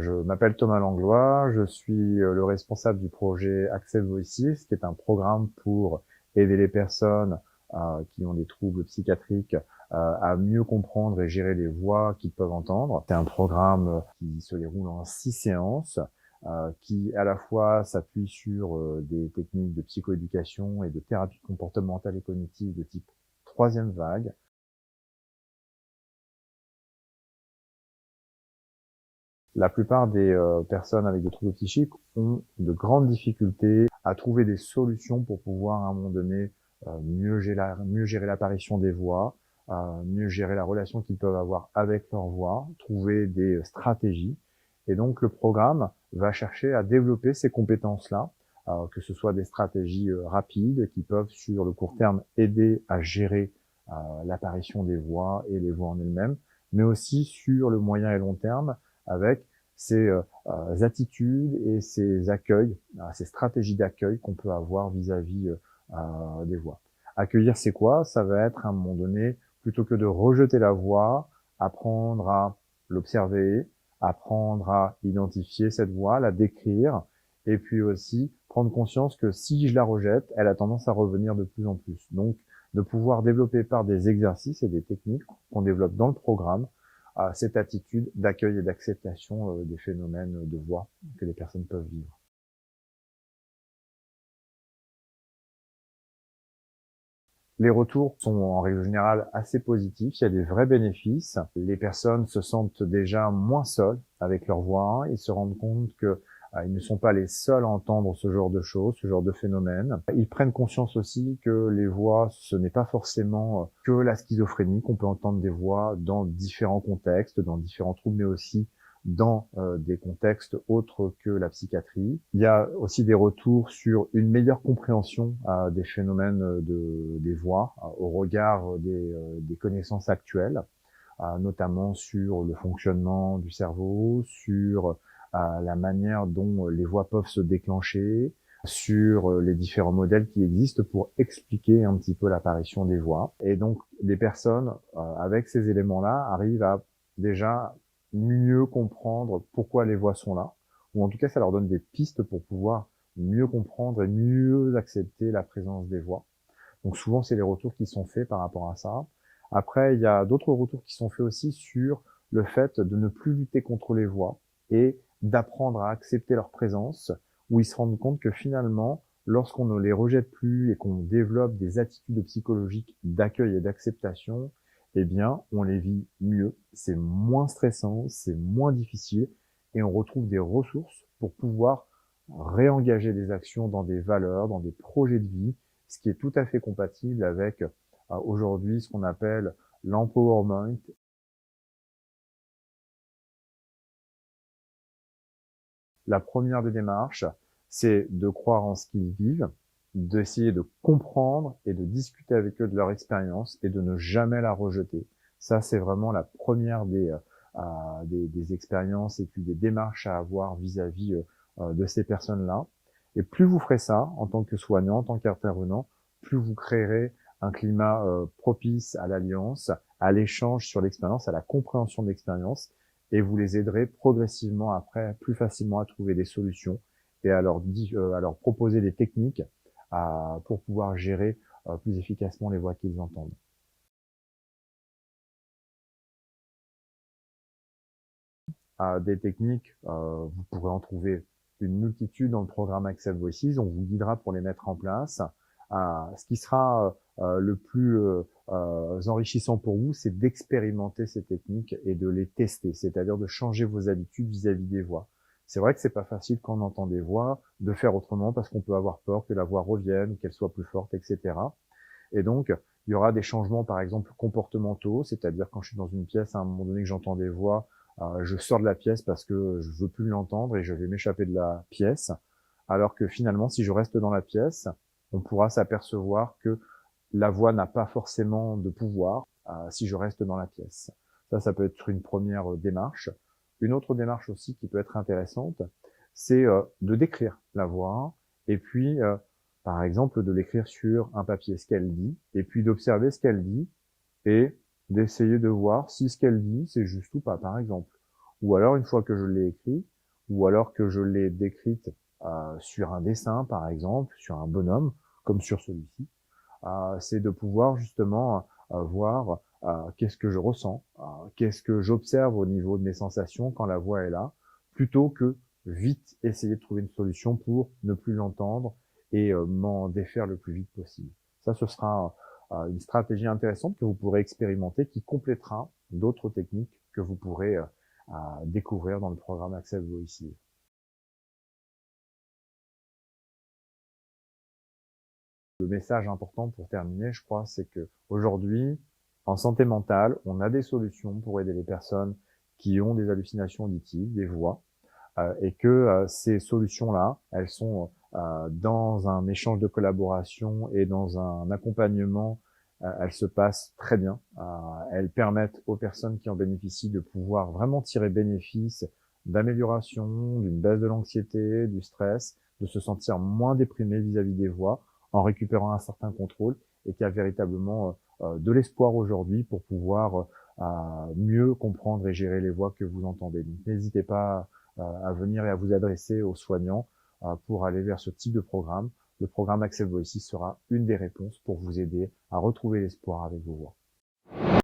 Je m'appelle Thomas Langlois, je suis le responsable du projet Accept Voices, qui est un programme pour aider les personnes qui ont des troubles psychiatriques à mieux comprendre et gérer les voix qu'ils peuvent entendre. C'est un programme qui se déroule en 6 séances, qui à la fois s'appuie sur des techniques de psychoéducation et de thérapie comportementale et cognitive de type troisième vague. La plupart des personnes avec des troubles psychiques ont de grandes difficultés à trouver des solutions pour pouvoir à un moment donné mieux gérer l'apparition des voix, mieux gérer la relation qu'ils peuvent avoir avec leur voix, trouver des stratégies. Et donc le programme va chercher à développer ces compétences-là, que ce soit des stratégies rapides qui peuvent sur le court terme aider à gérer l'apparition des voix et les voix en elles-mêmes, mais aussi sur le moyen et long terme avec ces attitudes et ces accueils, ces stratégies d'accueil qu'on peut avoir vis-à-vis des voix. Accueillir, c'est quoi? Ça va être à un moment donné, plutôt que de rejeter la voix, apprendre à l'observer, apprendre à identifier cette voix, la décrire, et puis aussi prendre conscience que si je la rejette, elle a tendance à revenir de plus en plus. Donc, de pouvoir développer par des exercices et des techniques qu'on développe dans le programme, cette attitude d'accueil et d'acceptation des phénomènes de voix que les personnes peuvent vivre. Les retours sont en règle générale assez positifs, il y a des vrais bénéfices. Les personnes se sentent déjà moins seules avec leur voix, ils se rendent compte que ils ne sont pas les seuls à entendre ce genre de choses, ce genre de phénomène. Ils prennent conscience aussi que les voix, ce n'est pas forcément que la schizophrénie, qu'on peut entendre des voix dans différents contextes, dans différents troubles, mais aussi dans des contextes autres que la psychiatrie. Il y a aussi des retours sur une meilleure compréhension des phénomènes des voix au regard des connaissances actuelles, notamment sur le fonctionnement du cerveau, sur la manière dont les voix peuvent se déclencher, sur les différents modèles qui existent pour expliquer un petit peu l'apparition des voix. Et donc, les personnes, avec ces éléments-là, arrivent à déjà mieux comprendre pourquoi les voix sont là, ou en tout cas, ça leur donne des pistes pour pouvoir mieux comprendre et mieux accepter la présence des voix. Donc souvent, c'est les retours qui sont faits par rapport à ça. Après, il y a d'autres retours qui sont faits aussi sur le fait de ne plus lutter contre les voix et d'apprendre à accepter leur présence, où ils se rendent compte que finalement, lorsqu'on ne les rejette plus et qu'on développe des attitudes psychologiques d'accueil et d'acceptation, eh bien, on les vit mieux, c'est moins stressant, c'est moins difficile, et on retrouve des ressources pour pouvoir réengager des actions dans des valeurs, dans des projets de vie, ce qui est tout à fait compatible avec aujourd'hui ce qu'on appelle l'empowerment. La première des démarches, c'est de croire en ce qu'ils vivent, d'essayer de comprendre et de discuter avec eux de leur expérience et de ne jamais la rejeter. Ça, c'est vraiment la première des expériences et puis des démarches à avoir vis-à-vis de ces personnes-là. Et plus vous ferez ça en tant que soignant, en tant qu'intervenant, plus vous créerez un climat propice à l'alliance, à l'échange sur l'expérience, à la compréhension de l'expérience, et vous les aiderez progressivement après plus facilement à trouver des solutions et à leur proposer des techniques pour pouvoir gérer plus efficacement les voix qu'ils entendent. Des techniques, vous pourrez en trouver une multitude dans le programme Accept Voices, on vous guidera pour les mettre en place. Ce qui sera le plus enrichissant pour vous, c'est d'expérimenter ces techniques et de les tester, c'est-à-dire de changer vos habitudes vis-à-vis des voix. C'est vrai que c'est pas facile quand on entend des voix de faire autrement parce qu'on peut avoir peur que la voix revienne ou qu'elle soit plus forte, etc. Et donc, il y aura des changements, par exemple, comportementaux, c'est-à-dire quand je suis dans une pièce, à un moment donné que j'entends des voix, je sors de la pièce parce que je veux plus l'entendre et je vais m'échapper de la pièce. Alors que finalement, si je reste dans la pièce, on pourra s'apercevoir que la voix n'a pas forcément de pouvoir si je reste dans la pièce. Ça peut être une première démarche. Une autre démarche aussi qui peut être intéressante, c'est de décrire la voix et puis par exemple, de l'écrire sur un papier, ce qu'elle dit, et puis d'observer ce qu'elle dit, et d'essayer de voir si ce qu'elle dit, c'est juste ou pas, par exemple. ou alors une fois que je l'ai écrit, ou alors que je l'ai décrite sur un dessin, par exemple, sur un bonhomme, comme sur celui-ci, c'est de pouvoir justement voir qu'est-ce que je ressens, qu'est-ce que j'observe au niveau de mes sensations quand la voix est là, plutôt que vite essayer de trouver une solution pour ne plus l'entendre et m'en défaire le plus vite possible. Ça, ce sera une stratégie intéressante que vous pourrez expérimenter qui complétera d'autres techniques que vous pourrez découvrir dans le programme Access Voices. Le message important pour terminer, je crois, c'est que aujourd'hui, en santé mentale, on a des solutions pour aider les personnes qui ont des hallucinations auditives, des voix, et que ces solutions-là, elles sont dans un échange de collaboration et dans un accompagnement, elles se passent très bien. Elles permettent aux personnes qui en bénéficient de pouvoir vraiment tirer bénéfice d'amélioration, d'une baisse de l'anxiété, du stress, de se sentir moins déprimé vis-à-vis des voix, en récupérant un certain contrôle, et qui a véritablement de l'espoir aujourd'hui pour pouvoir mieux comprendre et gérer les voix que vous entendez. Donc n'hésitez pas à venir et à vous adresser aux soignants pour aller vers ce type de programme. Le programme Access Voices sera une des réponses pour vous aider à retrouver l'espoir avec vos voix.